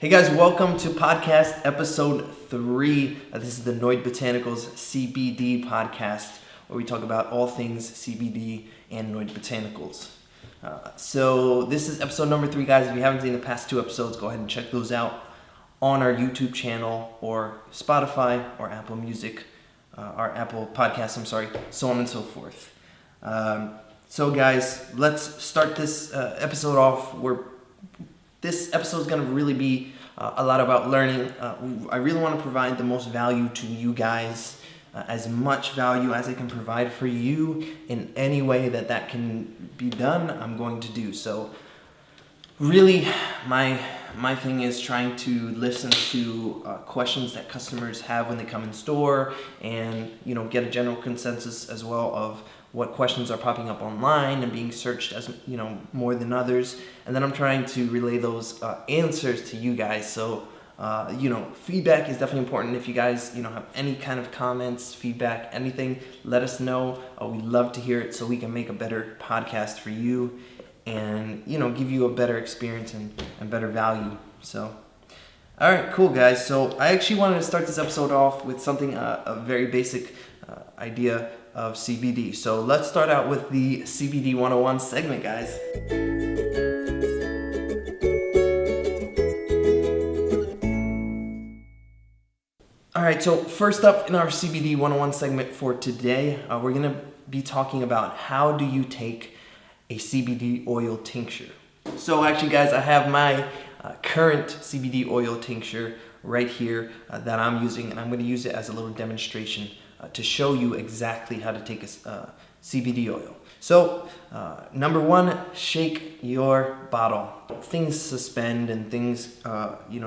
Hey guys, welcome to podcast episode 3. This is the Noid Botanicals CBD podcast, where we talk about all things CBD and Noid Botanicals. So this is episode number 3, guys. If you haven't seen the past 2 episodes, go ahead and check those out on our YouTube channel or Spotify or Apple Music, our Apple Podcasts, so on and so forth. So guys, let's start this episode off. This episode is going to really be a lot about learning. I really want to provide the most value to you guys, as much value as I can provide for you in any way that can be done. I'm going to do so. Really, my thing is trying to listen to questions that customers have when they come in store, and get a general consensus as well of what questions are popping up online and being searched as more than others, and then I'm trying to relay those answers to you guys. So feedback is definitely important. If you guys have any kind of comments, feedback, anything, let us know. We'd love to hear it so we can make a better podcast for you and give you a better experience and better value. So all right, cool guys. So I actually wanted to start this episode off with something, a very basic idea of CBD. So let's start out with the CBD 101 segment, guys. All right, so first up in our CBD 101 segment for today, we're going to be talking about how do you take a CBD oil tincture. So actually, guys, I have my current CBD oil tincture right here that I'm using, and I'm going to use it as a little demonstration to show you exactly how to take a CBD oil. So, number 1, shake your bottle. Things suspend and things,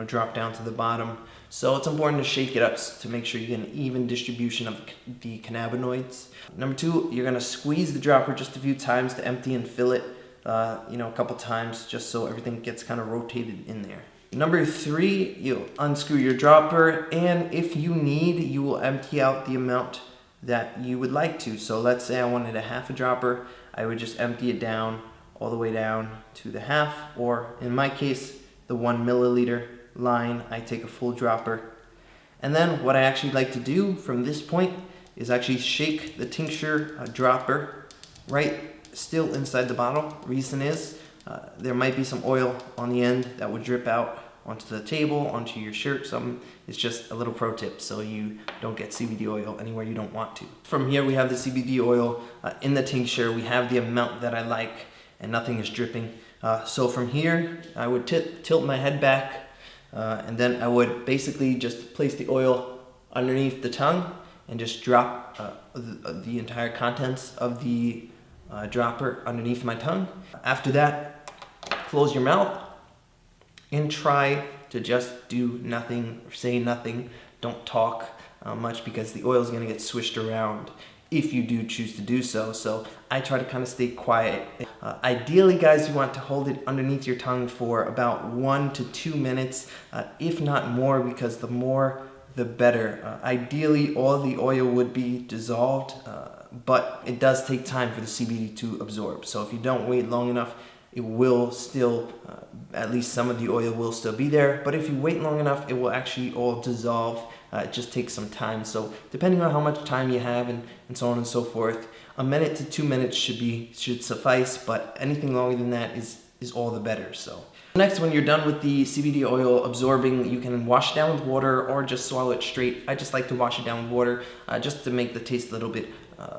drop down to the bottom. So it's important to shake it up to make sure you get an even distribution of the cannabinoids. Number 2, you're gonna squeeze the dropper just a few times to empty and fill it, a couple times, just so everything gets kind of rotated in there. Number 3, you unscrew your dropper, and if you need, you will empty out the amount that you would like to. So let's say I wanted a half a dropper, I would just empty it down all the way down to the half, or in my case, the 1 milliliter line. I take a full dropper. And then what I actually like to do from this point is actually shake the tincture dropper right still inside the bottle. Reason is, there might be some oil on the end that would drip out onto the table, onto your shirt, something. It's just a little pro tip so you don't get CBD oil anywhere you don't want to. From here we have the CBD oil in the tincture. We have the amount that I like and nothing is dripping. So from here I would tilt my head back and then I would basically just place the oil underneath the tongue and just drop the entire contents of the dropper underneath my tongue. After that, close your mouth and try to just do nothing or say nothing. Don't talk much because the oil is going to get swished around if you do choose to do so. So I try to kind of stay quiet. Ideally, guys, you want to hold it underneath your tongue for about 1 to 2 minutes, if not more, because the more the better. Ideally, all the oil would be dissolved, but it does take time for the CBD to absorb. So if you don't wait long enough, it will still, at least some of the oil will still be there. But if you wait long enough, it will actually all dissolve. It just takes some time. So depending on how much time you have and so on and so forth, 1 minute to 2 minutes should suffice. But anything longer than that is all the better. So next, when you're done with the CBD oil absorbing, you can wash it down with water or just swallow it straight. I just like to wash it down with water just to make the taste a little bit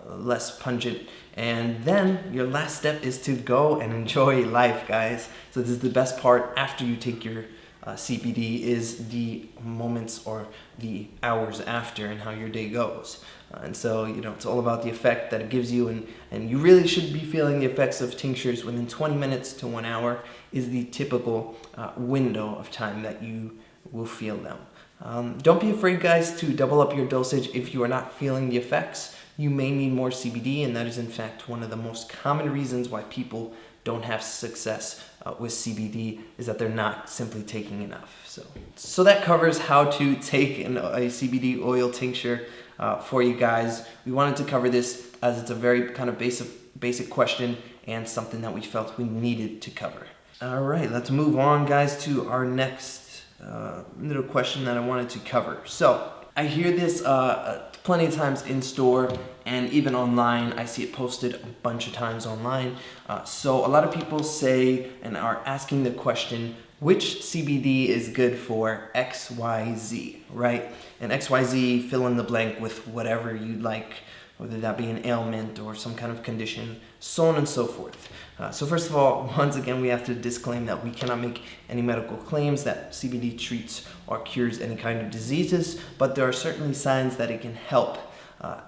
less pungent. And then your last step is to go and enjoy life, guys. So this is the best part after you take your CBD, is the moments or the hours after and how your day goes. And so, it's all about the effect that it gives you, and you really should be feeling the effects of tinctures within 20 minutes to 1 hour is the typical window of time that you will feel them. Don't be afraid, guys, to double up your dosage if you are not feeling the effects. You may need more CBD, and that is in fact one of the most common reasons why people don't have success with CBD, is that they're not simply taking enough. So that covers how to take a CBD oil tincture for you guys. We wanted to cover this as it's a very kind of basic question and something that we felt we needed to cover. All right, let's move on, guys, to our next little question that I wanted to cover. So I hear this plenty of times in store and even online. I see it posted a bunch of times online. So a lot of people say and are asking the question, which CBD is good for XYZ, right? And XYZ, fill in the blank with whatever you'd like, whether that be an ailment or some kind of condition, so on and so forth. So first of all, once again, we have to disclaim that we cannot make any medical claims that CBD treats or cures any kind of diseases, but there are certainly signs that it can help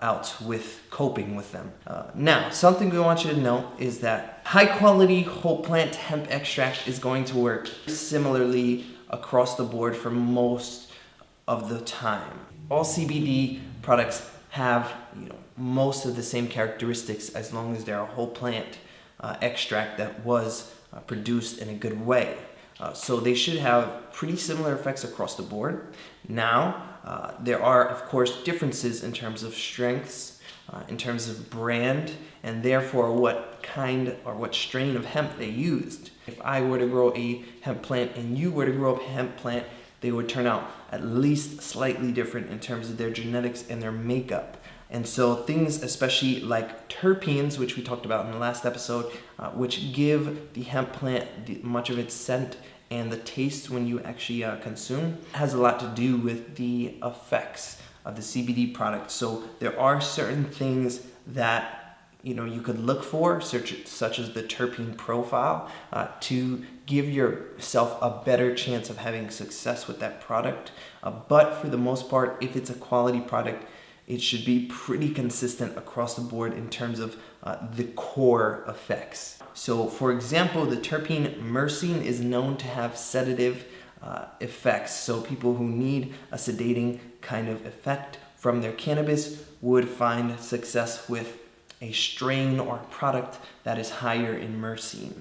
out with coping with them. Now, something we want you to know is that high quality whole plant hemp extract is going to work similarly across the board for most of the time. All CBD products have, most of the same characteristics as long as they're a whole plant extract that was produced in a good way. So they should have pretty similar effects across the board. Now, there are, of course, differences in terms of strengths, in terms of brand, and therefore what kind or what strain of hemp they used. If I were to grow a hemp plant and you were to grow a hemp plant, they would turn out at least slightly different in terms of their genetics and their makeup. And so things especially like terpenes, which we talked about in the last episode, which give the hemp plant much of its scent and the taste when you actually consume, has a lot to do with the effects of the CBD product. So there are certain things that you could look for, such as the terpene profile, to give yourself a better chance of having success with that product. But for the most part, if it's a quality product, it should be pretty consistent across the board in terms of the core effects. So for example, the terpene myrcene is known to have sedative effects. So people who need a sedating kind of effect from their cannabis would find success with a strain or product that is higher in myrcene.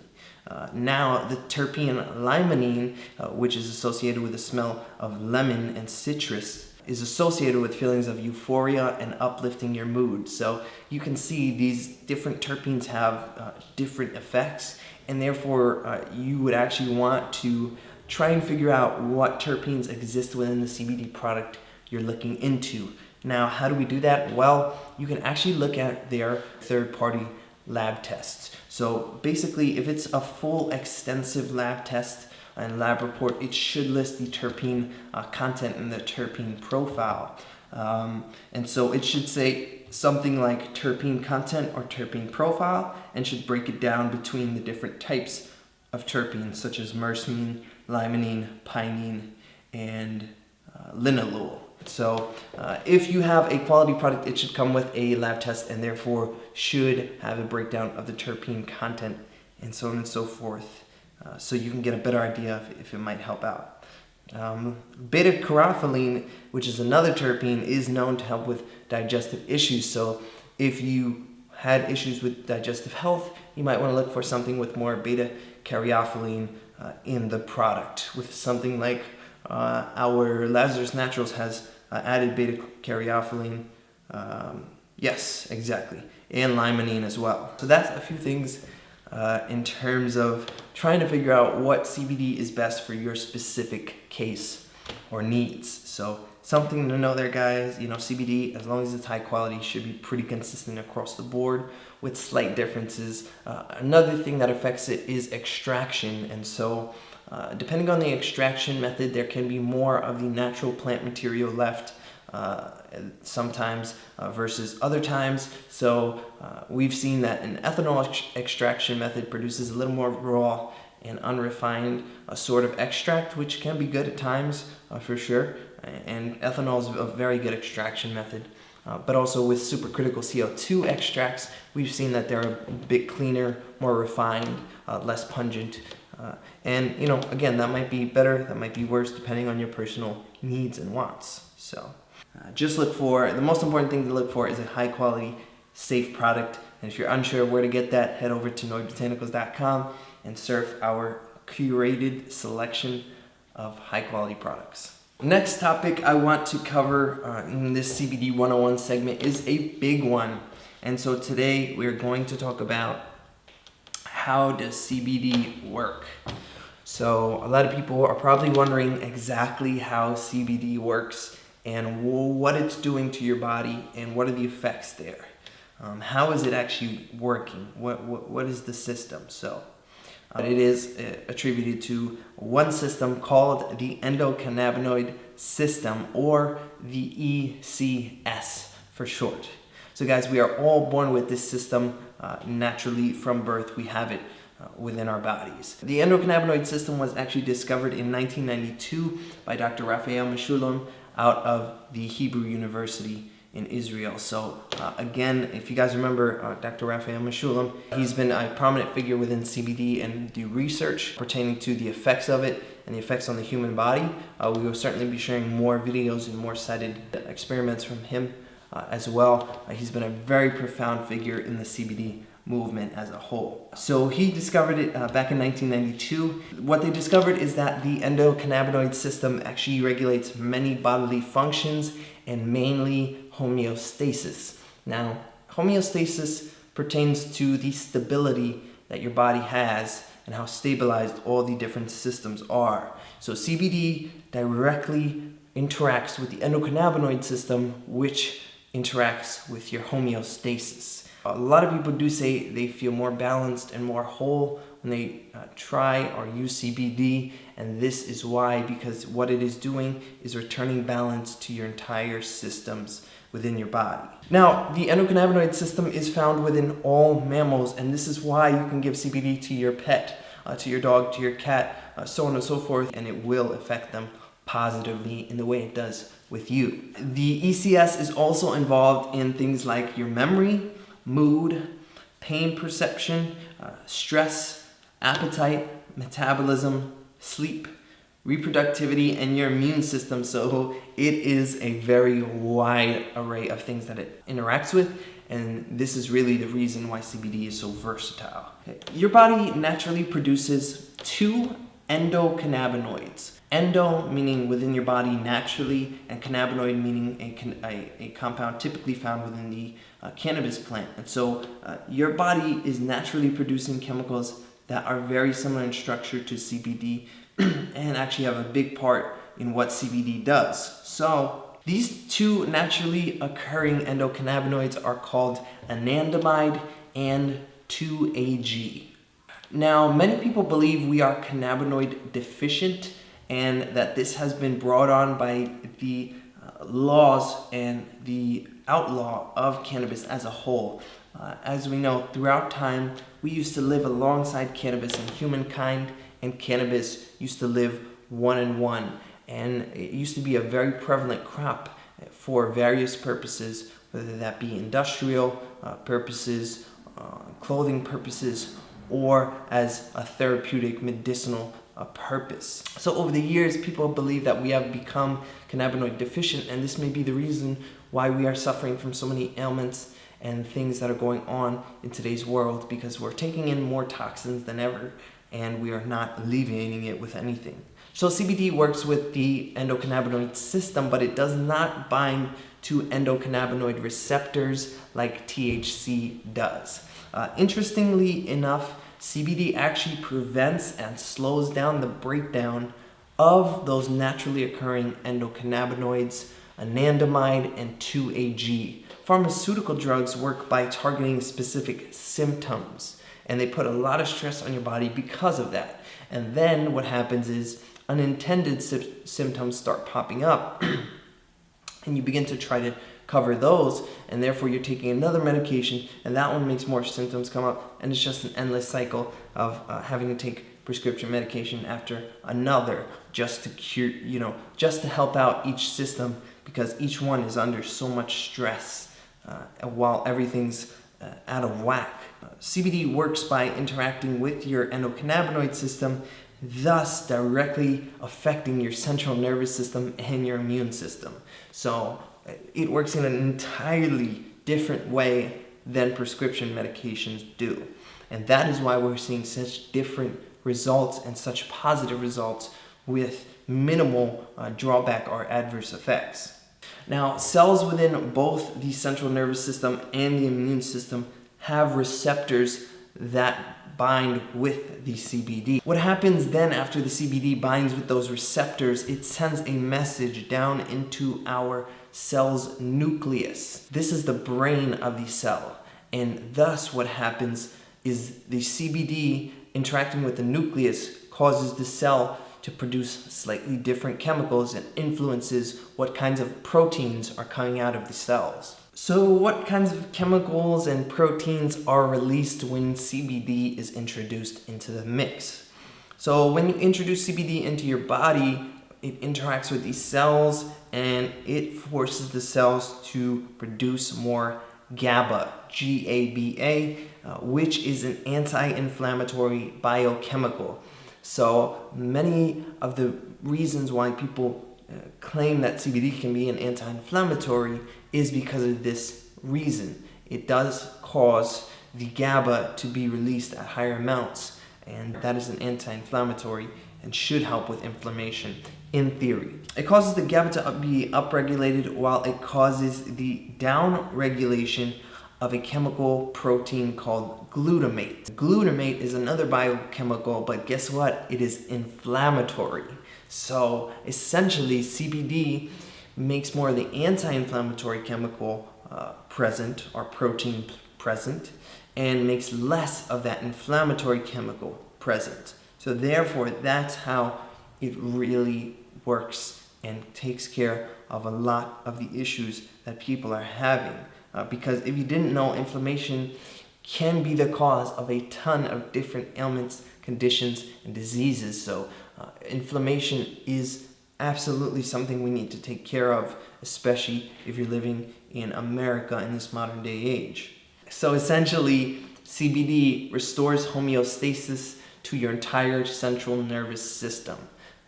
Now, the terpene limonene, which is associated with the smell of lemon and citrus, is associated with feelings of euphoria and uplifting your mood. So you can see these different terpenes have different effects, and therefore you would actually want to try and figure out what terpenes exist within the CBD product you're looking into. Now, how do we do that? Well, you can actually look at their third-party lab tests. So basically, if it's a full extensive lab test and lab report, it should list the terpene content in the terpene profile. And so it should say something like terpene content or terpene profile, and should break it down between the different types of terpenes, such as myrcene, limonene, pinene, and linalool. So if you have a quality product, it should come with a lab test and therefore should have a breakdown of the terpene content and so on and so forth, so you can get a better idea if it might help out. Beta-caryophyllene, which is another terpene, is known to help with digestive issues. So if you had issues with digestive health, you might want to look for something with more beta-caryophyllene in the product. With something like our Lazarus Naturals has added beta-caryophyllene. Yes, exactly. And limonene as well. So that's a few things in terms of trying to figure out what CBD is best for your specific case or needs. So something to know there, guys. CBD, as long as it's high quality, should be pretty consistent across the board with slight differences. Another thing that affects it is extraction. And so depending on the extraction method, there can be more of the natural plant material left sometimes versus other times. So we've seen that an ethanol extraction method produces a little more raw and unrefined sort of extract, which can be good at times for sure. And ethanol is a very good extraction method. But also with supercritical CO2 extracts, we've seen that they're a bit cleaner, more refined, less pungent. And again, that might be better, that might be worse, depending on your personal needs and wants. So just look for, the most important thing to look for is a high quality, safe product. And if you're unsure where to get that, head over to noidbotanicals.com and surf our curated selection of high quality products. Next topic I want to cover in this CBD 101 segment is a big one. And so today we're going to talk about how does CBD work. So a lot of people are probably wondering exactly how CBD works and what it's doing to your body and what are the effects there. How is it actually working? What is the system? So it is attributed to one system called the endocannabinoid system, or the ECS for short. So guys, we are all born with this system naturally from birth. We have it within our bodies. The endocannabinoid system was actually discovered in 1992 by Dr. Raphael Mechoulam out of the Hebrew University in Israel. So again, if you guys remember Dr. Raphael Mechoulam, he's been a prominent figure within CBD and the research pertaining to the effects of it and the effects on the human body. We will certainly be sharing more videos and more cited experiments from him as well. He's been a very profound figure in the CBD movement as a whole. So he discovered it back in 1992. What they discovered is that the endocannabinoid system actually regulates many bodily functions and mainly homeostasis. Now, homeostasis pertains to the stability that your body has and how stabilized all the different systems are. So CBD directly interacts with the endocannabinoid system, which interacts with your homeostasis. A lot of people do say they feel more balanced and more whole when they try or use CBD, and this is why, because what it is doing is returning balance to your entire systems within your body. Now, the endocannabinoid system is found within all mammals, and this is why you can give CBD to your pet, to your dog, to your cat, so on and so forth, and it will affect them positively in the way it does with you. The ECS is also involved in things like your memory, mood, pain perception, stress, appetite, metabolism, sleep, reproductivity, and your immune system. So it is a very wide array of things that it interacts with, and this is really the reason why CBD is so versatile. Your body naturally produces two endocannabinoids. Endo meaning within your body naturally, and cannabinoid meaning a compound typically found within the cannabis plant. And so your body is naturally producing chemicals that are very similar in structure to CBD and actually have a big part in what CBD does. So these two naturally occurring endocannabinoids are called anandamide and 2-AG. Now, many people believe we are cannabinoid deficient, and that this has been brought on by the laws and the outlaw of cannabis as a whole. As we know, throughout time, we used to live alongside cannabis and humankind, and cannabis used to live one on one. And it used to be a very prevalent crop for various purposes, whether that be industrial purposes, clothing purposes, or as a therapeutic medicinal purpose. So over the years, people believe that we have become cannabinoid deficient, and this may be the reason why we are suffering from so many ailments and things that are going on in today's world, because we're taking in more toxins than ever and we are not alleviating it with anything. So CBD works with the endocannabinoid system, but it does not bind to endocannabinoid receptors like THC does. Interestingly enough, CBD actually prevents and slows down the breakdown of those naturally occurring endocannabinoids, anandamide and 2-AG. Pharmaceutical drugs work by targeting specific symptoms, and they put a lot of stress on your body because of that. And then what happens is unintended symptoms start popping up, and you begin to try to cover those, and therefore you're taking another medication, and that one makes more symptoms come up, and it's just an endless cycle of having to take prescription medication after another just to cure, just to help out each system, because each one is under so much stress while everything's out of whack. CBD works by interacting with your endocannabinoid system, thus directly affecting your central nervous system and your immune system. So it works in an entirely different way than prescription medications do. And that is why we're seeing such different results and such positive results with minimal drawback or adverse effects. Now, cells within both the central nervous system and the immune system have receptors that bind with the CBD. What happens then after the CBD binds with those receptors, it sends a message down into our cell's nucleus. This is the brain of the cell. And thus what happens is the CBD interacting with the nucleus causes the cell to produce slightly different chemicals and influences what kinds of proteins are coming out of the cells. So what kinds of chemicals and proteins are released when CBD is introduced into the mix? So when you introduce CBD into your body, it interacts with these cells and it forces the cells to produce more GABA, G-A-B-A, which is an anti-inflammatory biochemical. So many of the reasons why people claim that CBD can be an anti-inflammatory is because of this reason. It does cause the GABA to be released at higher amounts, and that is an anti-inflammatory and should help with inflammation in theory. It causes the GABA to be upregulated while it causes the downregulation of a chemical protein called glutamate. Glutamate is another biochemical, but guess what? It is inflammatory. So essentially CBD makes more of the anti-inflammatory chemical present, or protein present, and makes less of that inflammatory chemical present. So therefore, that's how it really works and takes care of a lot of the issues that people are having. Because if you didn't know, inflammation can be the cause of a ton of different ailments, conditions, and diseases. So inflammation is absolutely something we need to take care of, especially if you're living in America in this modern day age. So essentially, CBD restores homeostasis to your entire central nervous system.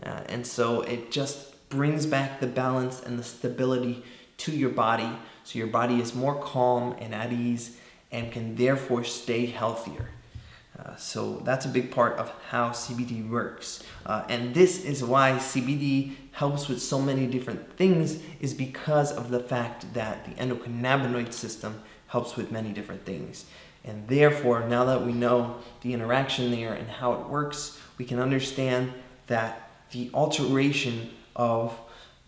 And so it just brings back the balance and the stability to your body, so your body is more calm and at ease and can therefore stay healthier. So that's a big part of how CBD works. And this is why CBD helps with so many different things, is because of the fact that the endocannabinoid system helps with many different things. And therefore, now that we know the interaction there and how it works, we can understand that the alteration of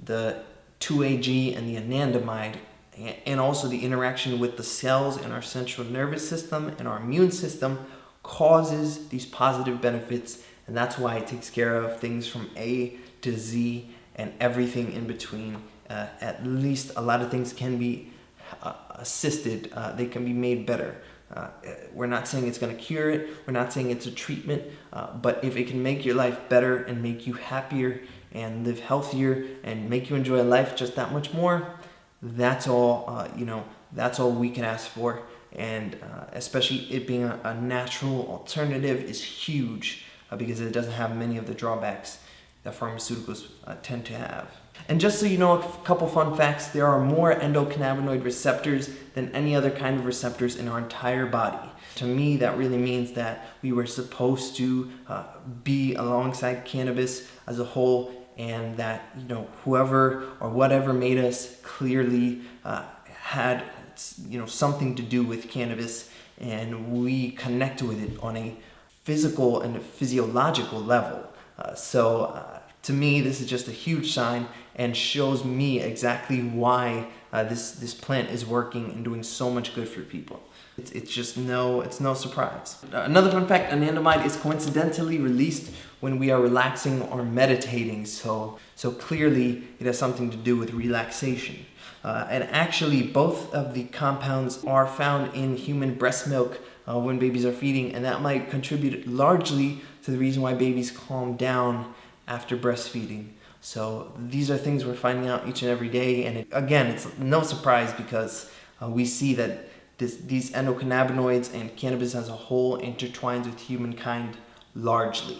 the 2-AG and the anandamide, and also the interaction with the cells in our central nervous system and our immune system, causes these positive benefits, and that's why it takes care of things from A to Z and everything in between. At least a lot of things can be assisted, they can be made better. We're not saying it's going to cure it, we're not saying it's a treatment, but if it can make your life better and make you happier and live healthier and make you enjoy life just that much more, that's all, that's all we can ask for. And especially it being a natural alternative is huge, because it doesn't have many of the drawbacks that pharmaceuticals tend to have. And just so you know, a couple fun facts: there are more endocannabinoid receptors than any other kind of receptors in our entire body. To me, that really means that we were supposed to be alongside cannabis as a whole, and that whoever or whatever made us clearly had something to do with cannabis, and we connect with it on a physical and a physiological level. To me, this is just a huge sign and shows me exactly why this plant is working and doing so much good for people. It's no surprise. Another fun fact: anandamide is coincidentally released when we are relaxing or meditating. So clearly it has something to do with relaxation. And actually, both of the compounds are found in human breast milk when babies are feeding, and that might contribute largely to the reason why babies calm down after breastfeeding. So these are things we're finding out each and every day, and it's no surprise, because we see that these endocannabinoids and cannabis as a whole intertwines with humankind largely.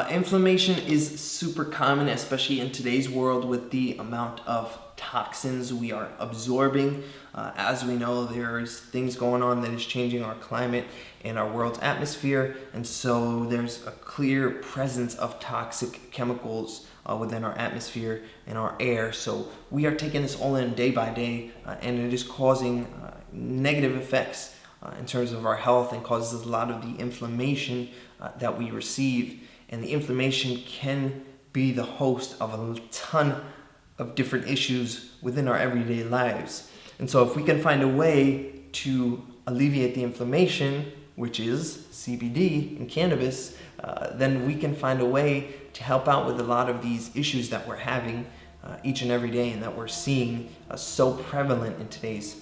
Inflammation is super common, especially in today's world with the amount of toxins we are absorbing. As we know, there's things going on that is changing our climate and our world's atmosphere, and so there's a clear presence of toxic chemicals within our atmosphere and our air. So we are taking this all in day by day, and it is causing negative effects in terms of our health and causes a lot of the inflammation that we receive. And the inflammation can be the host of a ton of different issues within our everyday lives. And so if we can find a way to alleviate the inflammation, which is CBD and cannabis, then we can find a way to help out with a lot of these issues that we're having each and every day and that we're seeing so prevalent in today's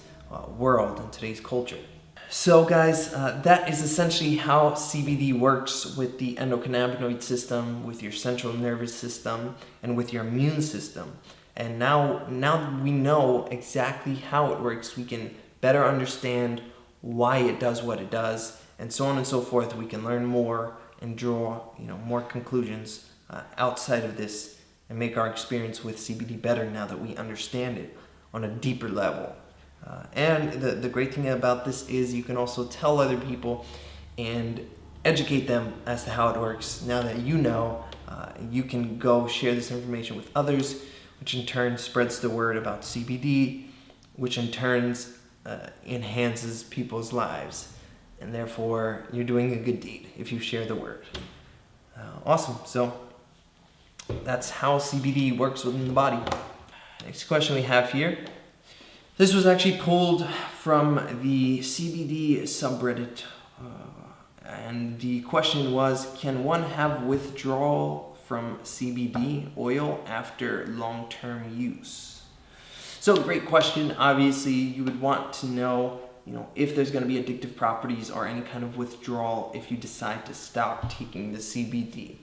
world and today's culture. So guys, that is essentially how CBD works with the endocannabinoid system, with your central nervous system, and with your immune system. And now that we know exactly how it works, we can better understand why it does what it does, and so on and so forth. We can learn more and draw more conclusions outside of this and make our experience with CBD better now that we understand it on a deeper level. And the great thing about this is you can also tell other people and educate them as to how it works. Now that you know, you can go share this information with others, which in turn spreads the word about CBD, which in turn enhances people's lives. And therefore, you're doing a good deed if you share the word. Awesome. So that's how CBD works within the body. Next question we have here. This was actually pulled from the CBD subreddit, and the question was, can one have withdrawal from CBD oil after long-term use? So great question. Obviously, you would want to know, if there's going to be addictive properties or any kind of withdrawal if you decide to stop taking the CBD.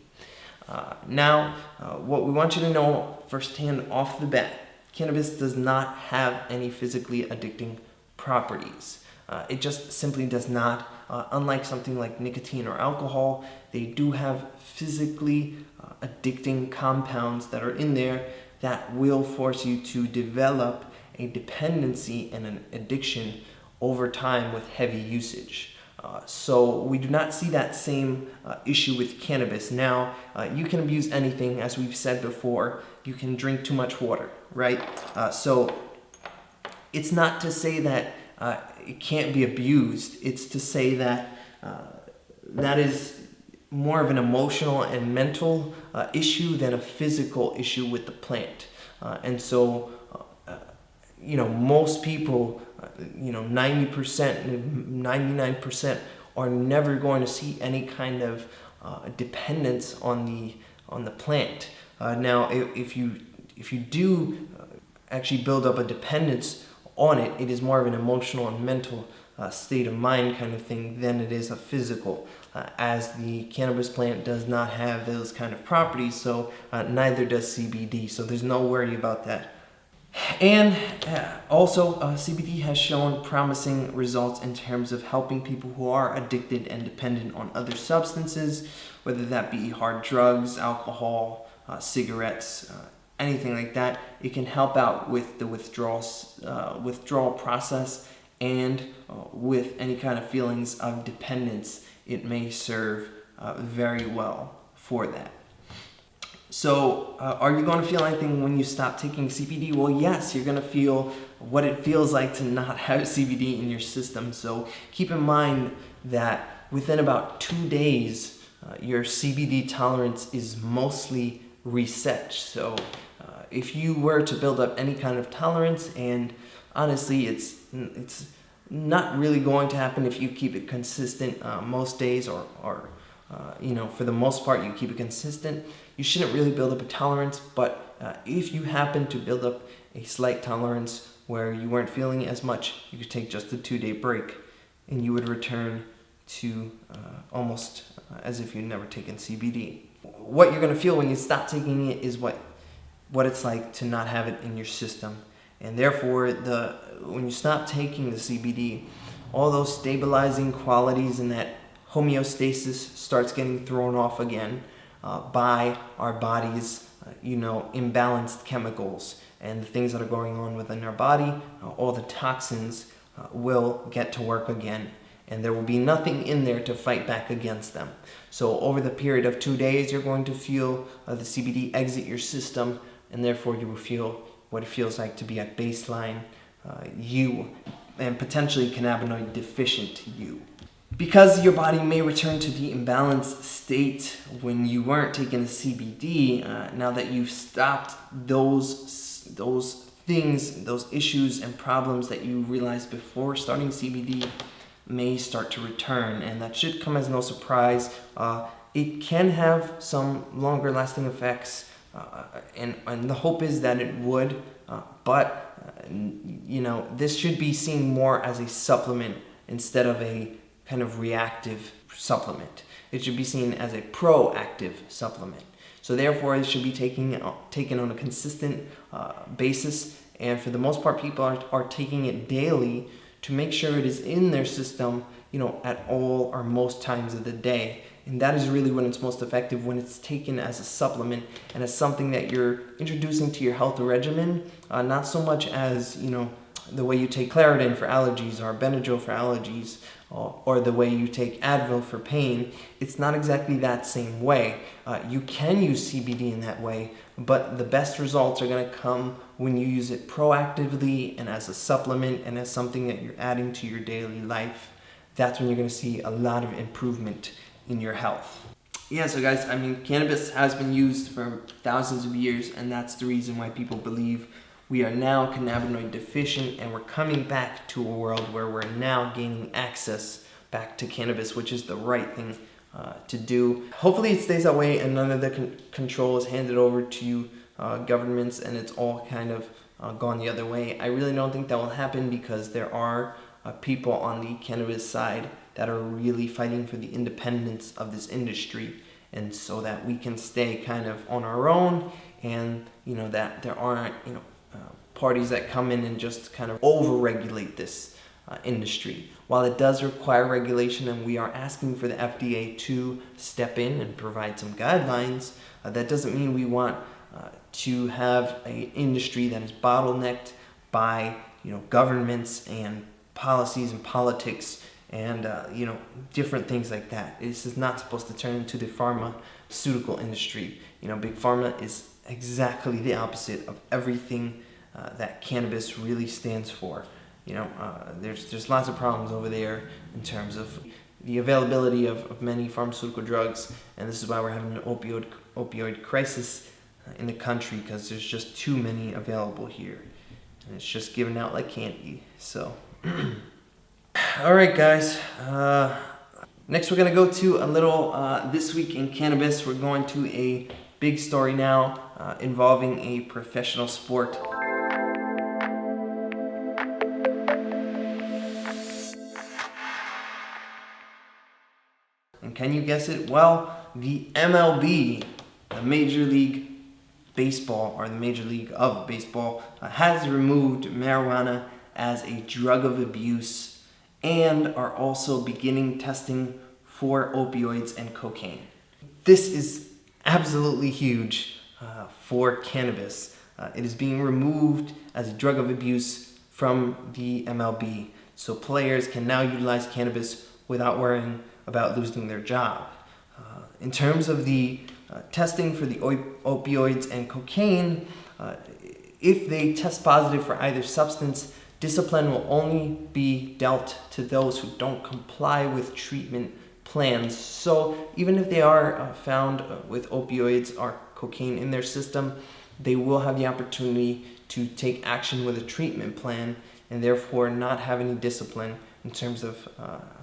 Now, what we want you to know firsthand off the bat, cannabis does not have any physically addicting properties. It just simply does not. Unlike something like nicotine or alcohol, they do have physically addicting compounds that are in there that will force you to develop a dependency and an addiction over time with heavy usage. So we do not see that same issue with cannabis. Now, you can abuse anything, as we've said before. You can drink too much water, right? So it's not to say that it can't be abused. It's to say that that is more of an emotional and mental issue than a physical issue with the plant. And so, most people, 90%, 99% are never going to see any kind of dependence on the plant. Now, if you do actually build up a dependence on it, it is more of an emotional and mental state of mind kind of thing than it is a physical, as the cannabis plant does not have those kind of properties, so neither does CBD, so there's no worry about that. And also, CBD has shown promising results in terms of helping people who are addicted and dependent on other substances, whether that be hard drugs, alcohol, cigarettes, anything like that. It can help out with the withdrawal process and with any kind of feelings of dependence. It may serve very well for that. So are you going to feel anything when you stop taking CBD? Well, yes, you're going to feel what it feels like to not have CBD in your system. So keep in mind that within about 2 days, your CBD tolerance is mostly reset. So if you were to build up any kind of tolerance, and honestly, it's not really going to happen if you keep it consistent most days, or for the most part, you keep it consistent. You shouldn't really build up a tolerance, but if you happen to build up a slight tolerance where you weren't feeling as much, you could take just a 2-day break and you would return to almost as if you'd never taken CBD. What you're going to feel when you stop taking it is what it's like to not have it in your system. And therefore, when you stop taking the CBD, all those stabilizing qualities and that homeostasis starts getting thrown off again by our body's, imbalanced chemicals and the things that are going on within our body. All the toxins will get to work again, and there will be nothing in there to fight back against them. So over the period of 2 days, you're going to feel the CBD exit your system, and therefore you will feel what it feels like to be at baseline you, and potentially cannabinoid deficient you. Because your body may return to the imbalanced state when you weren't taking the CBD, now that you've stopped those things, those issues and problems that you realized before starting CBD may start to return, and that should come as no surprise. It can have some longer lasting effects, and the hope is that it would, but this should be seen more as a supplement instead of a kind of reactive supplement. It should be seen as a proactive supplement. So therefore, it should be taken on a consistent basis, and for the most part, people are taking it daily to make sure it is in their system, at all or most times of the day. And that is really when it's most effective, when it's taken as a supplement and as something that you're introducing to your health regimen, not so much as, the way you take Claritin for allergies or Benadryl for allergies, or the way you take Advil for pain. It's not exactly that same way. You can use CBD in that way, but the best results are going to come when you use it proactively and as a supplement and as something that you're adding to your daily life. That's when you're going to see a lot of improvement in your health. Yeah, so guys, cannabis has been used for thousands of years, and that's the reason why people believe we are now cannabinoid deficient, and we're coming back to a world where we're now gaining access back to cannabis, which is the right thing to do. Hopefully it stays that way and none of the control is handed over to governments and it's all kind of gone the other way. I really don't think that will happen, because there are people on the cannabis side that are really fighting for the independence of this industry, and so that we can stay kind of on our own, and that there aren't parties that come in and just kind of over-regulate this industry. While it does require regulation, and we are asking for the FDA to step in and provide some guidelines, that doesn't mean we want to have an industry that is bottlenecked by governments and policies and politics and different things like that. This is not supposed to turn into the pharmaceutical industry. Big pharma is exactly the opposite of everything that cannabis really stands for. There's lots of problems over there in terms of the availability of many pharmaceutical drugs, and this is why we're having an opioid crisis in the country, because there's just too many available here, and it's just given out like candy. So all right, guys, next we're gonna go to a little This Week in Cannabis. We're going to a big story now involving a professional sport. And can you guess it? Well, the MLB, the Major League Baseball, or the Major League of Baseball, has removed marijuana as a drug of abuse and are also beginning testing for opioids and cocaine. This is absolutely huge for cannabis. It is being removed as a drug of abuse from the MLB, so players can now utilize cannabis without worrying about losing their job. In terms of the testing for the opioids and cocaine, if they test positive for either substance, discipline will only be dealt to those who don't comply with treatment plans. So even if they are found with opioids or cocaine in their system, they will have the opportunity to take action with a treatment plan, and therefore not have any discipline in terms of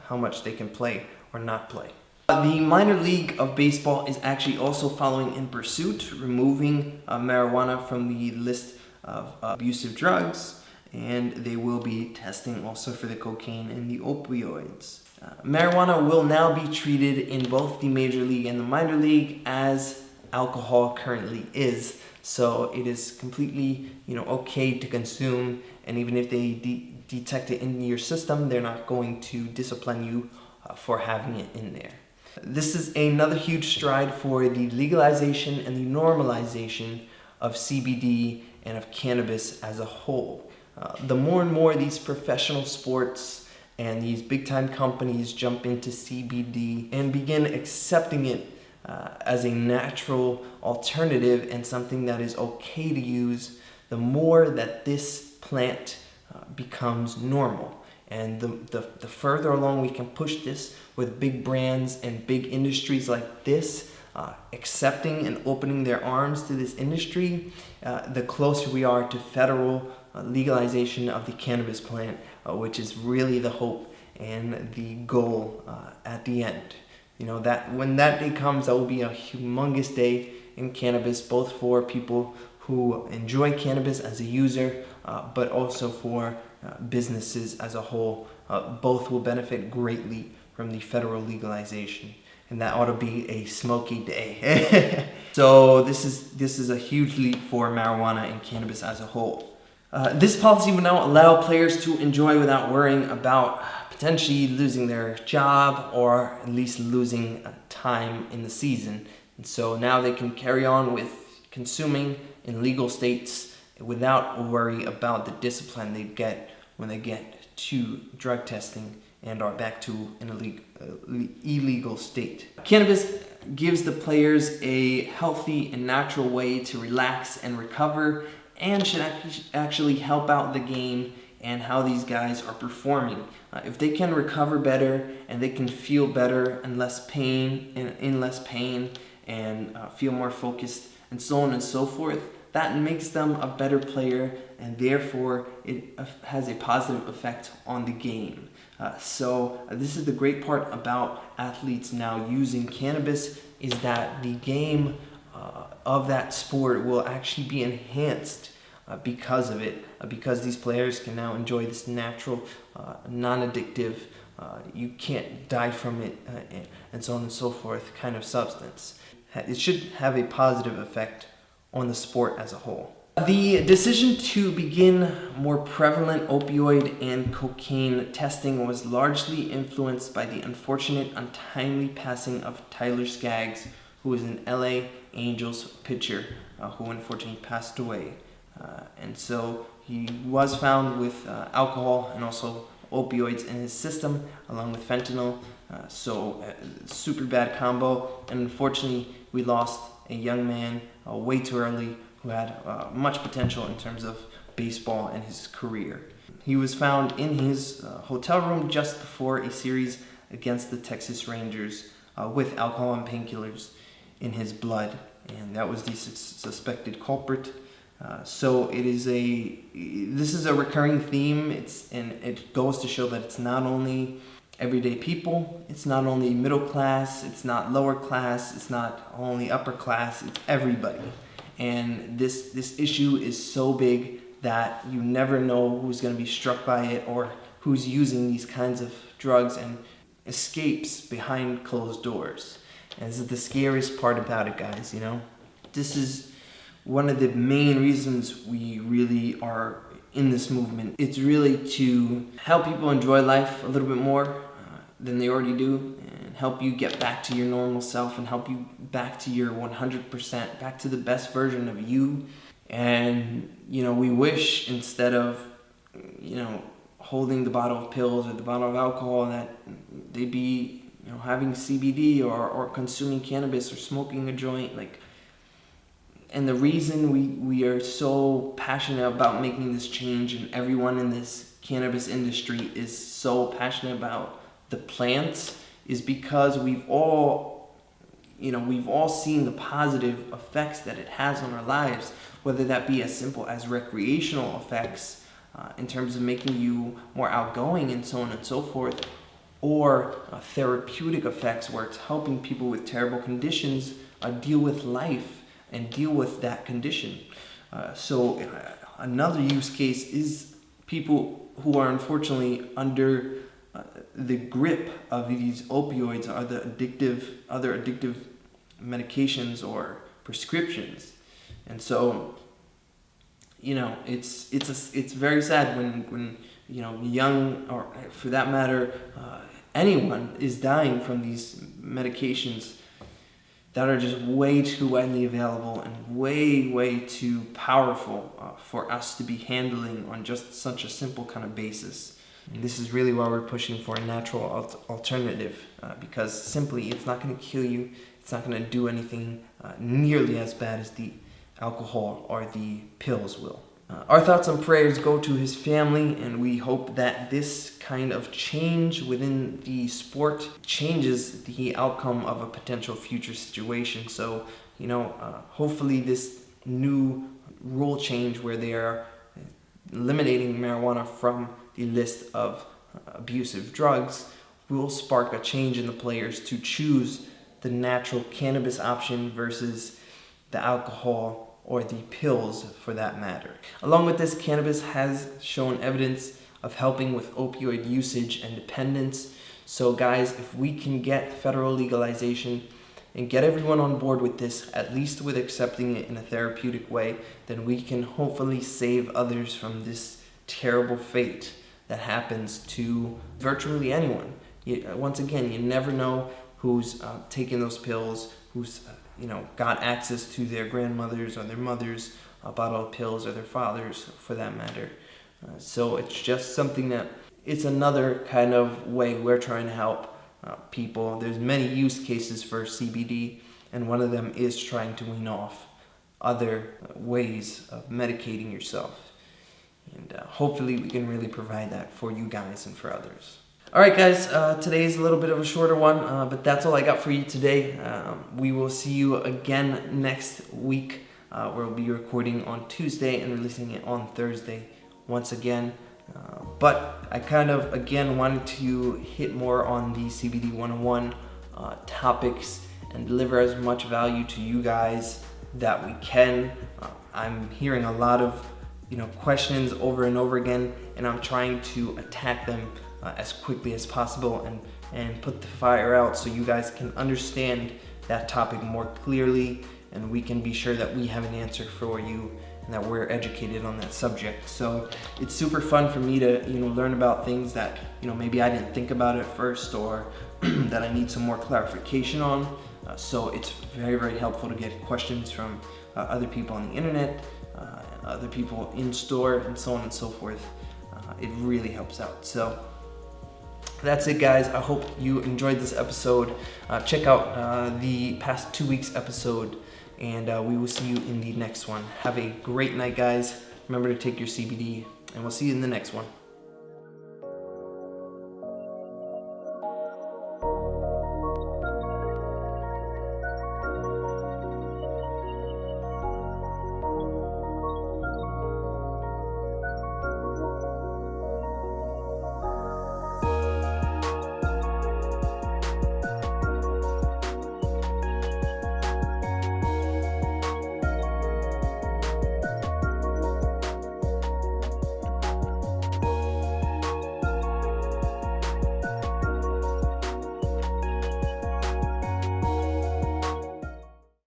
how much they can play or not play. The Minor League of Baseball is actually also following in pursuit, removing marijuana from the list of abusive drugs, and they will be testing also for the cocaine and the opioids. Marijuana will now be treated in both the Major League and the Minor League as alcohol currently is. So it is completely, okay to consume, and even if they detect it in your system, they're not going to discipline you for having it in there. This is another huge stride for the legalization and the normalization of CBD and of cannabis as a whole. The more and more these professional sports and these big-time companies jump into CBD and begin accepting it as a natural alternative and something that is okay to use, the more that this plant becomes normal. And the further along we can push this with big brands and big industries like this, accepting and opening their arms to this industry, the closer we are to federal legalization of the cannabis plant, which is really the hope and the goal at the end. You know, that when that day comes, that will be a humongous day in cannabis, both for people who enjoy cannabis as a user, but also for businesses as a whole. Both will benefit greatly from the federal legalization, and that ought to be a smoky day. So this is a huge leap for marijuana and cannabis as a whole. This policy would now allow players to enjoy without worrying about potentially losing their job or at least losing time in the season. And so now they can carry on with consuming in legal states without worry about the discipline they get when they get to drug testing and are back to an illegal state. Cannabis gives the players a healthy and natural way to relax and recover, and should actually help out the game and how these guys are performing. If they can recover better and they can feel better and less pain in less pain and feel more focused and so on and so forth, that makes them a better player, and therefore it has a positive effect on the game. So this is the great part about athletes now using cannabis, is that the game of that sport will actually be enhanced because of it, because these players can now enjoy this natural, non-addictive, you can't die from it, and so on and so forth kind of substance. It should have a positive effect on the sport as a whole. The decision to begin more prevalent opioid and cocaine testing was largely influenced by the unfortunate, untimely passing of Tyler Skaggs, who was an LA Angels pitcher who unfortunately passed away. And so he was found with alcohol and also opioids in his system, along with fentanyl. So super bad combo. And unfortunately, we lost a young man way too early who had much potential in terms of baseball and his career. He was found in his hotel room just before a series against the Texas Rangers with alcohol and painkillers in his blood, and that was the suspected culprit. So this is a recurring theme. It goes to show that it's not only everyday people, it's not only middle class, it's not lower class, it's not only upper class, it's everybody. And this issue is so big that you never know who's going to be struck by it or who's using these kinds of drugs and escapes behind closed doors. And this is the scariest part about it, guys, you know? This is one of the main reasons we really are in this movement. It's really to help people enjoy life a little bit more than they already do, and help you get back to your normal self and help you back to your 100%, back to the best version of you. And, you know, we wish instead of, you know, holding the bottle of pills or the bottle of alcohol that they'd be, you know, having CBD or consuming cannabis or smoking a joint, like. And the reason we are so passionate about making this change, and everyone in this cannabis industry is so passionate about the plants, is because we've all seen the positive effects that it has on our lives, whether that be as simple as recreational effects in terms of making you more outgoing and so on and so forth, or therapeutic effects where it's helping people with terrible conditions deal with life and deal with that condition. So another use case is people who are unfortunately under the grip of these opioids or other addictive medications or prescriptions. And so, you know, it's very sad when you know, young, or for that matter, anyone is dying from these medications that are just way too widely available and way too powerful for us to be handling on just such a simple kind of basis. And this is really why we're pushing for a natural alternative, because simply it's not going to kill you, it's not going to do anything nearly as bad as the alcohol or the pills will. Our thoughts and prayers go to his family, and we hope that this kind of change within the sport changes the outcome of a potential future situation. So, hopefully this new rule change where they are eliminating marijuana from the list of abusive drugs will spark a change in the players to choose the natural cannabis option versus the alcohol or the pills for that matter. Along with this, cannabis has shown evidence of helping with opioid usage and dependence. So guys, if we can get federal legalization and get everyone on board with this, at least with accepting it in a therapeutic way, then we can hopefully save others from this terrible fate that happens to virtually anyone. Once again, you never know who's taking those pills, who's got access to their grandmothers or their mothers' bottle of pills, or their fathers for that matter. So it's just something that it's another kind of way we're trying to help people. There's many use cases for CBD, and one of them is trying to wean off other ways of medicating yourself. And hopefully we can really provide that for you guys and for others. All right, guys, today's a little bit of a shorter one, but that's all I got for you today. We will see you again next week, where we'll be recording on Tuesday and releasing it on Thursday once again. But I kind of, again, wanted to hit more on the CBD 101 topics and deliver as much value to you guys that we can. I'm hearing a lot of questions over and over again, and I'm trying to attack them as quickly as possible and put the fire out so you guys can understand that topic more clearly, and we can be sure that we have an answer for you and that we're educated on that subject. So it's super fun for me to learn about things that maybe I didn't think about at first, or that I need some more clarification on. So it's very, very helpful to get questions from other people on the internet, other people in store, and so on and so forth. It really helps out. So that's it, guys. I hope you enjoyed this episode. Check out the past 2 weeks episode, and we will see you in the next one. Have a great night, guys. Remember to take your CBD, and we'll see you in the next one.